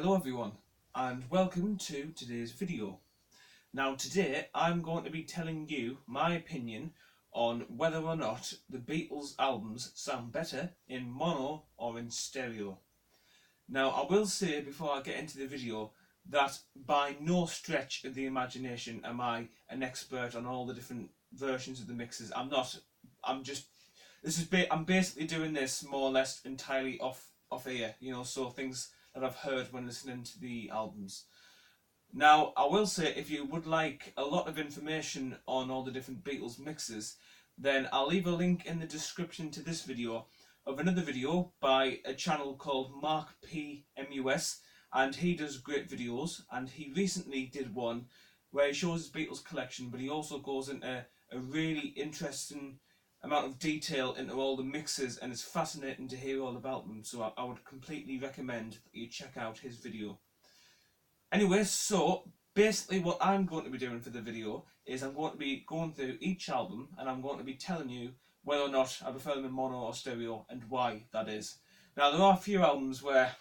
Hello everyone and welcome to today's video. Now today I'm going to be telling you my opinion on whether or not the Beatles albums sound better in mono or in stereo. Now I will say before I get into the video that by no stretch of the imagination am I an expert on all the different versions of the mixes. I'm not. I'm basically doing this more or less entirely off ear, so things that I've heard when listening to the albums. Now, I will say if you would like a lot of information on all the different Beatles mixes, then I'll leave a link in the description to this video of another video by a channel called MARKPMUS, and he does great videos, and he recently did one where he shows his Beatles collection, but he also goes into a really interesting amount of detail into all the mixes, and it's fascinating to hear all about them, so I would completely recommend that you check out his video. Anyway, so basically what I'm going to be doing for the video is I'm going to be going through each album and I'm going to be telling you whether or not I prefer them in mono or stereo and why that is. Now there are a few albums where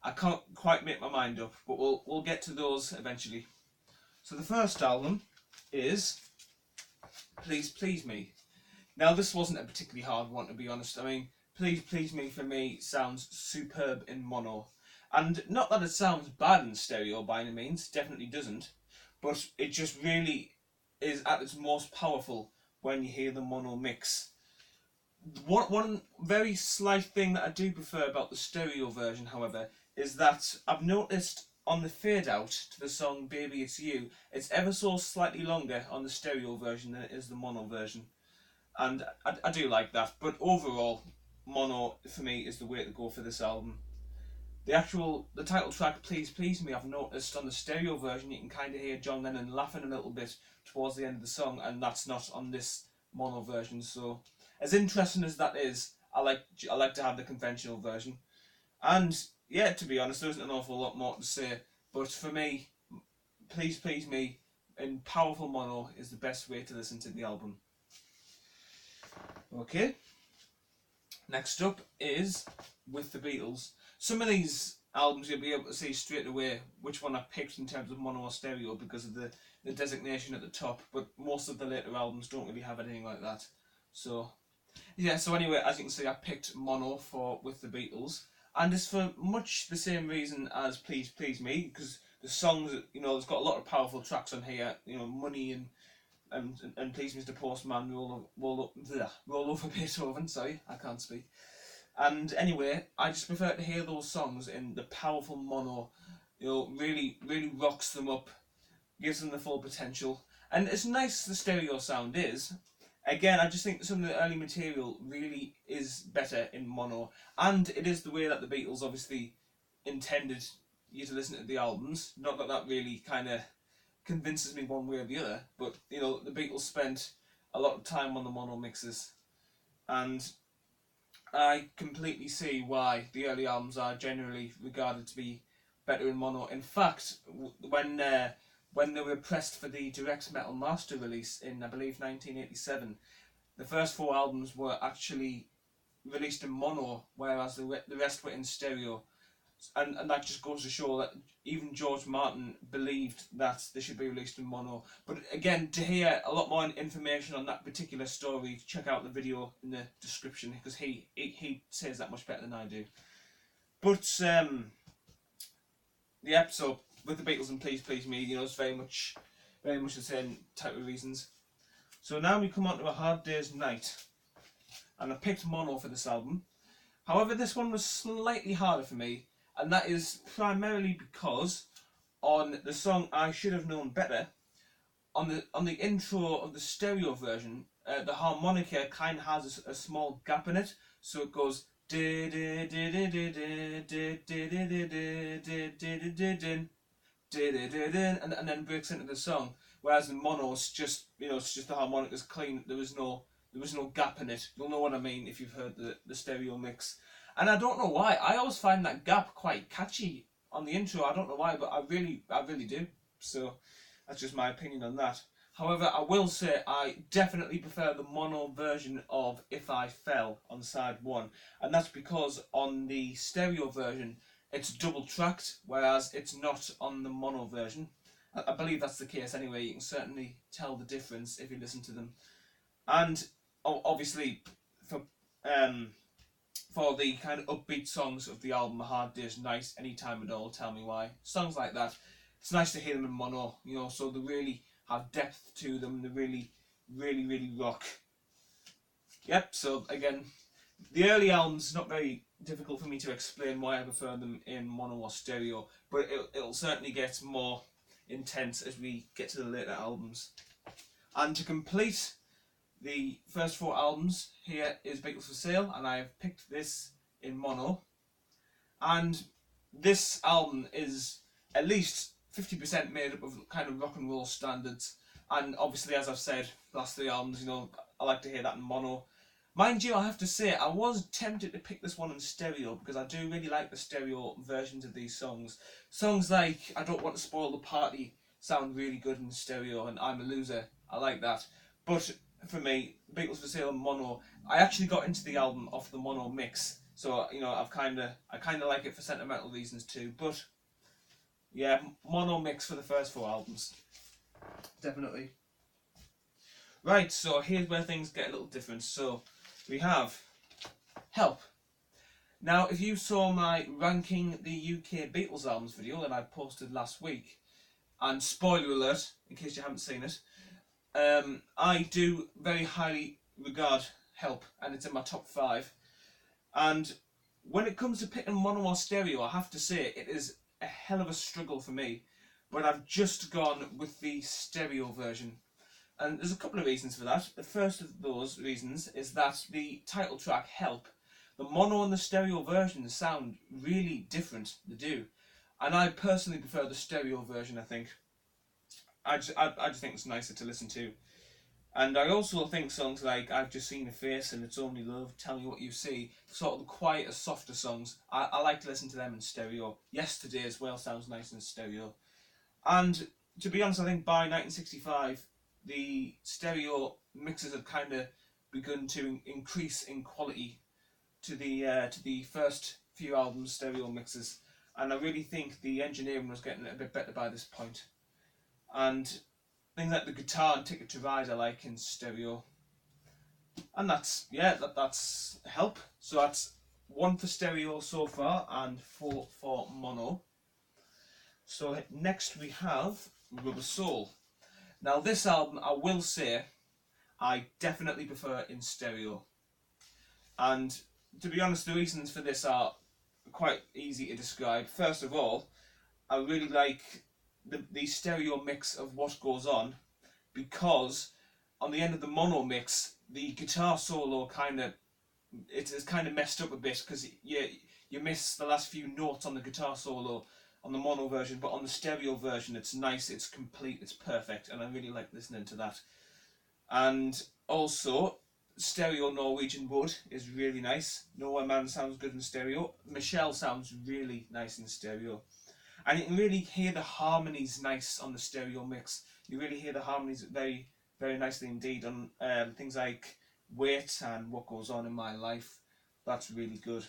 I can't quite make my mind up, but we'll get to those eventually. So the first album is Please Please Me. Now this wasn't a particularly hard one, to be honest. I mean, Please Please Me for me sounds superb in mono. And not that it sounds bad in stereo by any means, definitely doesn't. But it just really is at its most powerful when you hear the mono mix. One very slight thing that I do prefer about the stereo version, however, is that I've noticed on the fade out to the song Baby It's You, it's ever so slightly longer on the stereo version than it is the mono version. And I do like that, but overall, mono for me is the way to go for this album. The title track Please Please Me, I've noticed on the stereo version you can kind of hear John Lennon laughing a little bit towards the end of the song, and that's not on this mono version. So as interesting as that is, I like to have the conventional version. And yeah, to be honest, there isn't an awful lot more to say, but for me, Please Please Me in powerful mono is the best way to listen to the album. Okay, next up is With the Beatles. Some of these albums you'll be able to see straight away which one I picked in terms of mono or stereo because of the designation at the top, but most of the later albums don't really have anything like that. So yeah, so anyway, as you can see, I picked mono for With the Beatles, and it's for much the same reason as Please Please Me, because the songs, there's got a lot of powerful tracks on here, Money and Please Mr. Postman, roll over Beethoven, sorry, I can't speak. And anyway, I just prefer to hear those songs in the powerful mono, really rocks them up, gives them the full potential. And as nice as the stereo sound is, again, I just think some of the early material really is better in mono. And it is the way that the Beatles obviously intended you to listen to the albums. Not that that really kind of convinces me one way or the other, but the Beatles spent a lot of time on the mono mixes, and I completely see why the early albums are generally regarded to be better in mono. In fact, when they were pressed for the Direct Metal Master release in, I believe, 1987, the first 4 albums were actually released in mono, whereas the rest were in stereo. And that just goes to show that even George Martin believed that they should be released in mono. But again, to hear a lot more information on that particular story, check out the video in the description, because he says that much better than I do. But yeah, so With the Beatles and Please Please Me, it's very much the same type of reasons. So now we come on to A Hard Day's Night, and I picked mono for this album. However, this one was slightly harder for me, and that is primarily because on the song I Should Have Known Better, on the intro of the stereo version, the harmonica kind of has a small gap in it, so it goes and then breaks into the song. Whereas in mono, it's just the harmonicas clean. There was no gap in it. You'll know what I mean if you've heard the stereo mix. And I don't know why. I always find that gap quite catchy on the intro. I don't know why, but I really do. So that's just my opinion on that. However, I will say I definitely prefer the mono version of If I Fell on side 1. And that's because on the stereo version, it's double tracked, whereas it's not on the mono version. I believe that's the case anyway. You can certainly tell the difference if you listen to them. And obviously, for the kind of upbeat songs of the album, A Hard Day's Night, Anytime at All, Tell Me Why, songs like that, it's nice to hear them in mono, you know, so they really have depth to them, they really, really, really rock. Yep, so again, the early albums, not very difficult for me to explain why I prefer them in mono or stereo, but it'll certainly get more intense as we get to the later albums. And to complete the first 4 albums, here is Beatles For Sale, and I've picked this in mono. And this album is at least 50% made up of kind of rock and roll standards. And obviously, as I've said, the last 3 albums, you know, I like to hear that in mono. Mind you, I have to say, I was tempted to pick this one in stereo because I do really like the stereo versions of these songs. Songs like I Don't Want to Spoil the Party sound really good in stereo, and I'm a Loser, I like that. But for me, Beatles For Sale and mono, I actually got into the album off the mono mix, so you know I kind of like it for sentimental reasons too. But yeah, mono mix for the first 4 albums, definitely. Right, so here's where things get a little different. So we have Help. Now, if you saw my ranking the UK Beatles albums video that I posted last week, and spoiler alert, in case you haven't seen it, I do very highly regard Help, and it's in my top 5. And when it comes to picking mono or stereo, I have to say it is a hell of a struggle for me, but I've just gone with the stereo version. And there's a couple of reasons for that. The first of those reasons is that the title track, Help, the mono and the stereo versions sound really different, they do. And I personally prefer the stereo version, I think. I just think it's nicer to listen to. And I also think songs like I've Just Seen a Face and It's Only Love, Tell Me What You See, sort of the quieter, softer songs, I like to listen to them in stereo. Yesterday as well sounds nice in stereo. And to be honest, I think by 1965, the stereo mixes have kind of begun to increase in quality to the first few albums stereo mixes, and I really think the engineering was getting a bit better by this point. And things like the guitar and Ticket to Ride I like in stereo. And that's Help. So that's 1 for stereo so far and 4 for mono. So next we have Rubber Soul. Now this album, I will say, I definitely prefer in stereo. And to be honest, the reasons for this are quite easy to describe. First of all, I really like the stereo mix of what goes on, because on the end of the mono mix, the guitar solo it is kind of messed up a bit, because you miss the last few notes on the guitar solo on the mono version, but on the stereo version it's nice, it's complete, it's perfect, and I really like listening to that. And also, stereo Norwegian Wood is really nice. Nowhere Man sounds good in stereo. Michelle sounds really nice in stereo. And you can really hear the harmonies nice on the stereo mix. You really hear the harmonies very, very nicely indeed on things like Wait and What Goes On in My Life. That's really good.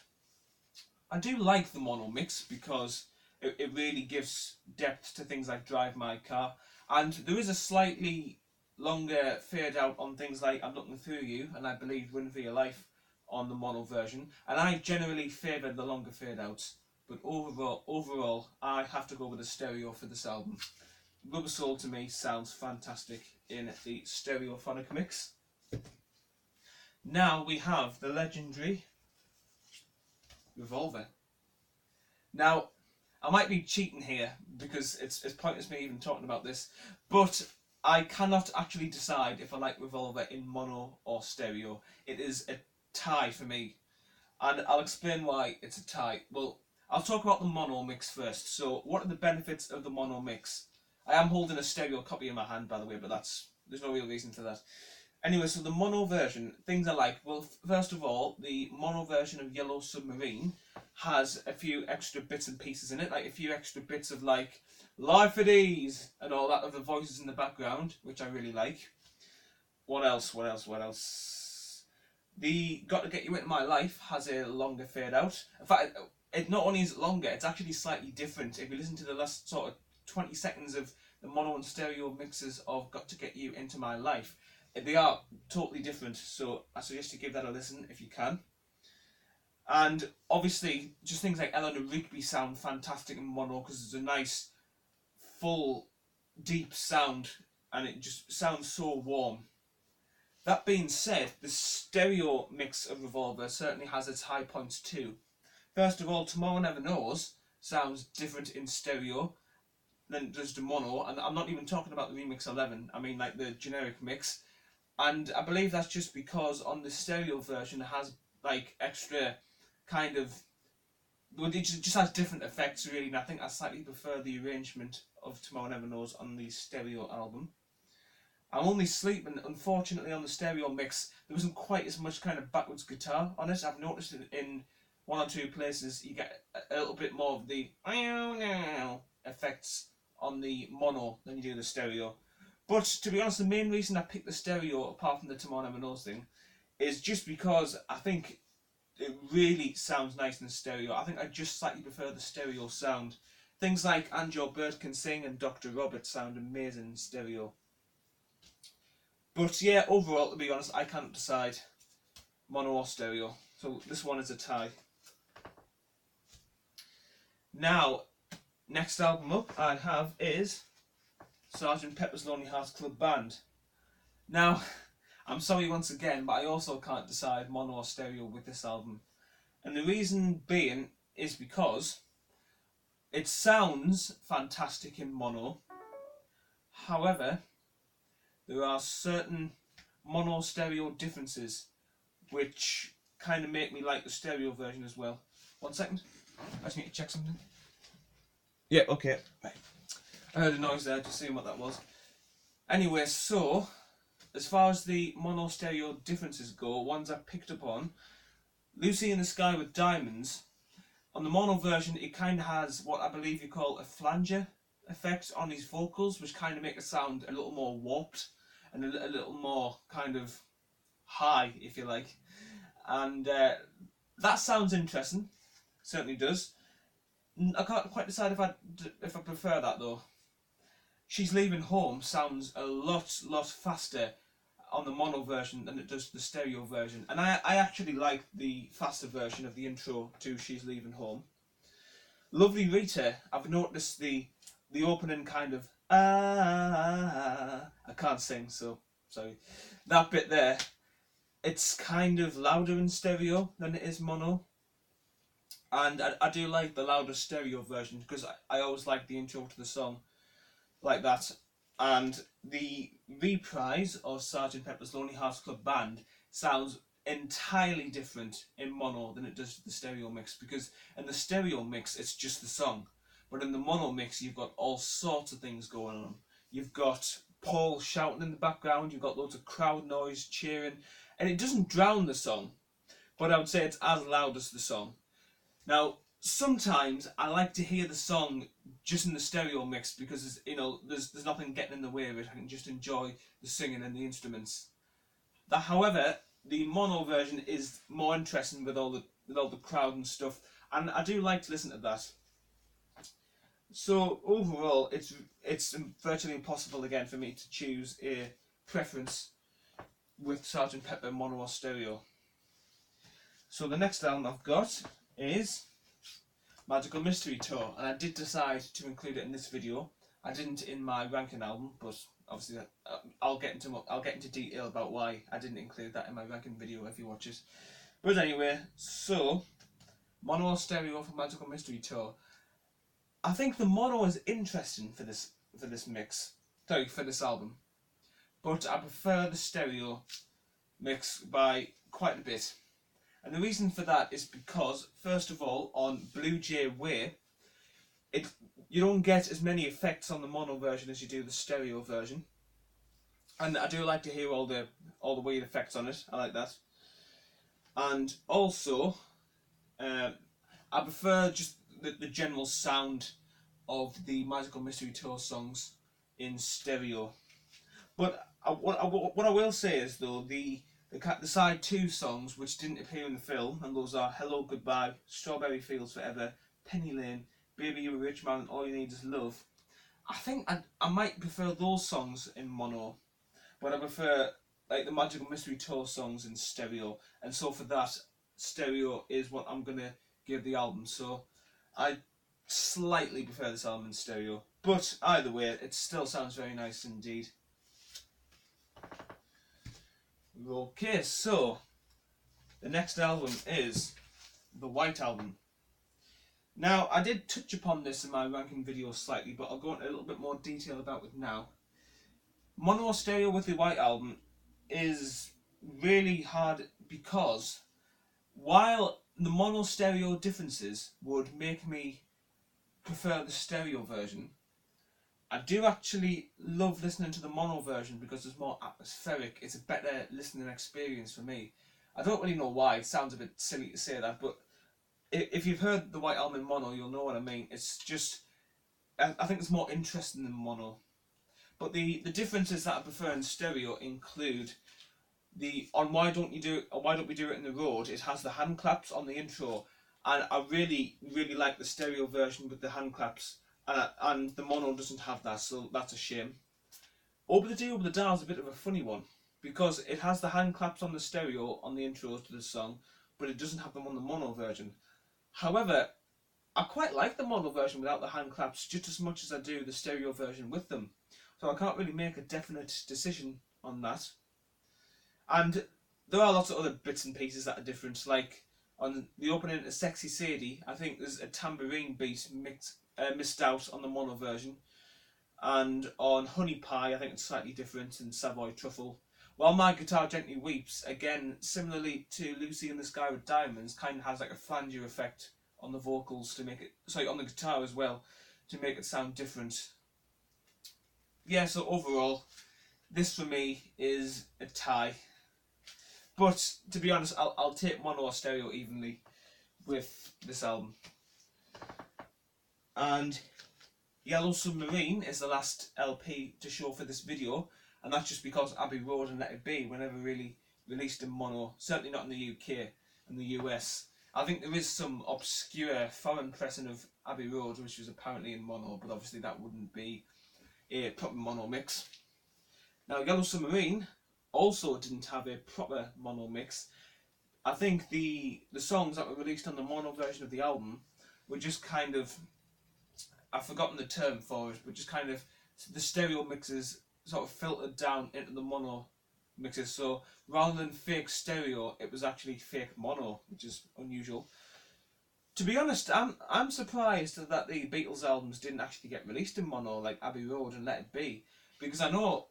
I do like the mono mix because it really gives depth to things like Drive My Car. And there is a slightly longer fade out on things like I'm Looking Through You and I Believe Run For Your Life on the mono version. And I generally favour the longer fade outs. But overall, I have to go with the stereo for this album. Rubber Soul to me sounds fantastic in the stereophonic mix. Now we have the legendary Revolver. Now, I might be cheating here because it's pointless me even talking about this, but I cannot actually decide if I like Revolver in mono or stereo. It is a tie for me, and I'll explain why it's a tie. Well, I'll talk about the mono mix first. So, what are the benefits of the mono mix? I am holding a stereo copy in my hand, by the way, but there's no real reason for that. Anyway, so the mono version, things I like. Well, first of all, the mono version of Yellow Submarine has a few extra bits and pieces in it, like a few extra bits of like Life at Ease and all that, of the voices in the background, which I really like. What else? The Got to Get You Into My Life has a longer fade out. In fact, it not only is it longer, it's actually slightly different. If you listen to the last sort of 20 seconds of the mono and stereo mixes of Got to Get You Into My Life, they are totally different. So I suggest you give that a listen if you can. And obviously, just things like Eleanor Rigby sound fantastic in mono because it's a nice, full, deep sound, and it just sounds so warm. That being said, the stereo mix of Revolver certainly has its high points too. First of all, Tomorrow Never Knows sounds different in stereo than it does to mono, and I'm not even talking about the remix 11, I mean like the generic mix. And I believe that's just because on the stereo version it has like extra kind of, well, it just has different effects really, and I think I slightly prefer the arrangement of Tomorrow Never Knows on the stereo album. I'm Only Sleeping, unfortunately, on the stereo mix, there wasn't quite as much kind of backwards guitar on it. I've noticed it in one or two places you get a little bit more of the effects on the mono than you do the stereo. But to be honest, the main reason I picked the stereo, apart from the Tomorrow Never Knows thing, is just because I think it really sounds nice in the stereo. I think I just slightly prefer the stereo sound. Things like And Your Bird Can Sing and Dr. Robert sound amazing in stereo. But yeah, overall, to be honest, I can't decide mono or stereo. So this one is a tie. Now, next album up I have is Sgt Pepper's Lonely Hearts Club Band. Now, I'm sorry once again, but I also can't decide mono or stereo with this album. And the reason being is because it sounds fantastic in mono. However, there are certain mono stereo differences which kind of make me like the stereo version as well. 1 second, I just need to check something. Yeah, okay. Right. I heard a noise there, just seeing what that was. Anyway, so as far as the mono stereo differences go, ones I picked up on, Lucy in the Sky with Diamonds, on the mono version it kind of has what I believe you call a flanger effect on his vocals, which kind of make it sound a little more warped and a little more kind of high, if you like. And that sounds interesting, certainly does. I can't quite decide if I prefer that though. She's Leaving Home sounds a lot faster on the mono version than it does the stereo version, and I actually like the faster version of the intro to She's Leaving Home. Lovely Rita, I've noticed the opening kind of I can't sing, so sorry. That bit there, it's kind of louder in stereo than it is mono. And I do like the louder stereo version because I always like the intro to the song like that. And the reprise of Sgt Pepper's Lonely Hearts Club Band sounds entirely different in mono than it does to the stereo mix, because in the stereo mix it's just the song, but in the mono mix you've got all sorts of things going on. You've got Paul shouting in the background, you've got loads of crowd noise, cheering, and it doesn't drown the song, but I would say it's as loud as the song. Now, sometimes I like to hear the song just in the stereo mix because there's nothing getting in the way of it. I can just enjoy the singing and the instruments. However, the mono version is more interesting with all the crowd and stuff, and I do like to listen to that. So overall, it's virtually impossible again for me to choose a preference with Sgt Pepper mono or stereo. So the next album I've got is Magical Mystery Tour, and I did decide to include it in this video. I didn't in my ranking album, but obviously I'll get into detail about why I didn't include that in my ranking video if you watch it. But anyway, so mono or stereo for Magical Mystery Tour. I think the mono is interesting for this mix, sorry, for this album, but I prefer the stereo mix by quite a bit. And the reason for that is because, first of all, on Blue Jay Way, you don't get as many effects on the mono version as you do the stereo version. And I do like to hear all the weird effects on it. I like that. And also, I prefer just the general sound of the Magical Mystery Tour songs in stereo. But what I will say is though, the the side two songs which didn't appear in the film, and those are Hello Goodbye, Strawberry Fields Forever, Penny Lane, Baby You're a Rich Man, All You Need Is Love. I think I might prefer those songs in mono, but I prefer like the Magical Mystery Tour songs in stereo, and so for that, stereo is what I'm gonna give the album. So I slightly prefer this album in stereo, but either way, it still sounds very nice indeed. Okay, so the next album is the White Album. Now, I did touch upon this in my ranking video slightly, but I'll go into a little bit more detail about it now. Mono or stereo with the White Album is really hard because while the mono stereo differences would make me prefer the stereo version, I do actually love listening to the mono version because it's more atmospheric. It's a better listening experience for me. I don't really know why. It sounds a bit silly to say that, but if you've heard the White Album in mono, you'll know what I mean. It's just, I think it's more interesting than mono. But the differences that I prefer in stereo include on Why Don't We Do It in the Road. It has the hand claps on the intro, and I really like the stereo version with the hand claps. And the mono doesn't have that, so that's a shame. Over the Dee Over the Da is a bit of a funny one because it has the hand claps on the stereo on the intro to the song, but it doesn't have them on the mono version. However, I quite like the mono version without the hand claps just as much as I do the stereo version with them. So I can't really make a definite decision on that. And there are lots of other bits and pieces that are different, like on the opening to Sexy Sadie, I think there's a tambourine beat missed out on the mono version, and on Honey Pie I think it's slightly different in Savoy Truffle. While My Guitar Gently Weeps, again similarly to Lucy in the Sky with Diamonds, kind of has like a flanger effect on the vocals to make it, on the guitar as well, to make it sound different. Yeah, so overall, this for me is a tie. But to be honest, I'll take mono or stereo evenly with this album. And Yellow Submarine is the last LP to show for this video, and that's just because Abbey Road and Let It Be were never really released in mono, certainly not in the UK and the US. I think there is some obscure foreign pressing of Abbey Road which was apparently in mono, but obviously that wouldn't be a proper mono mix. Now Yellow Submarine also didn't have a proper mono mix. I think the songs that were released on the mono version of the album were just kind of, I've forgotten the term for it, but just kind of the stereo mixes sort of filtered down into the mono mixes. So rather than fake stereo, it was actually fake mono, which is unusual. To be honest, I'm surprised that the Beatles albums didn't actually get released in mono, like Abbey Road and Let It Be, because I know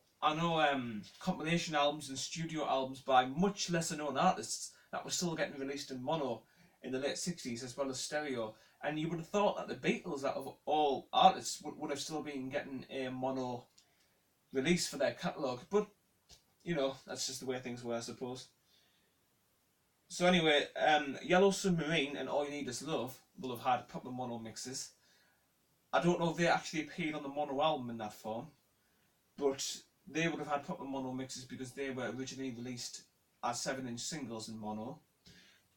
compilation albums and studio albums by much lesser known artists that were still getting released in mono in the late 60s as well as stereo, and you would have thought that the Beatles, out of all artists, would have still been getting a mono release for their catalogue, but you know, that's just the way things were, I suppose. So anyway, Yellow Submarine and All You Need Is Love will have had proper mono mixes. I don't know if they actually appeared on the mono album in that form, but they would have had proper mono mixes because they were originally released as 7-inch singles in mono.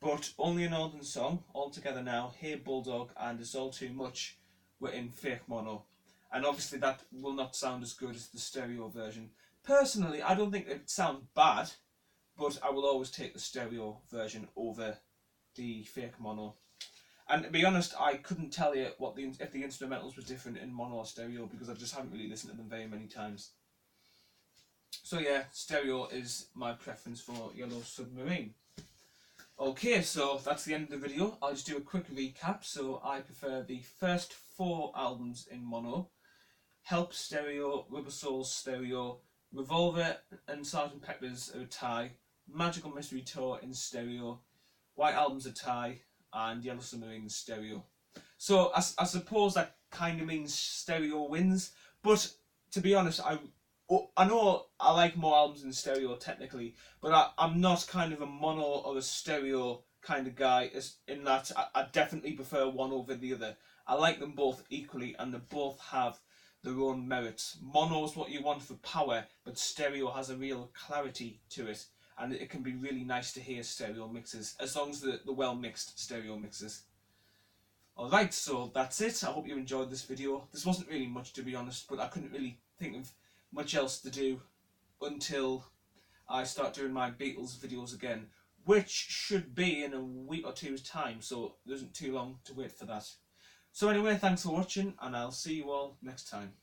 But Only a Northern Song, All Together Now, Hey Bulldog and It's All Too Much were in fake mono. And obviously that will not sound as good as the stereo version. Personally, I don't think it sounds bad, but I will always take the stereo version over the fake mono. And to be honest, I couldn't tell you if the instrumentals were different in mono or stereo because I just haven't really listened to them very many times. So yeah, stereo is my preference for Yellow Submarine. Okay, so that's the end of the video. I'll just do a quick recap. So I prefer the first 4 albums in mono: Help stereo, Rubber Souls stereo, Revolver and Sgt Pepper's are a tie, Magical Mystery Tour in stereo, White Album's a tie, and Yellow Submarine stereo. So I suppose that kind of means stereo wins, but to be honest, I know I like more albums in stereo technically, but I'm not kind of a mono or a stereo kind of guy, in that I definitely prefer one over the other. I like them both equally, and they both have their own merits. Mono is what you want for power, but stereo has a real clarity to it. and it can be really nice to hear stereo mixes, as long as the well mixed stereo mixes. Alright, so that's it. I hope you enjoyed this video. This wasn't really much, to be honest, but I couldn't really think of much else to do until I start doing my Beatles videos again, which should be in a week or two's time, so there isn't too long to wait for that. So anyway, thanks for watching, and I'll see you all next time.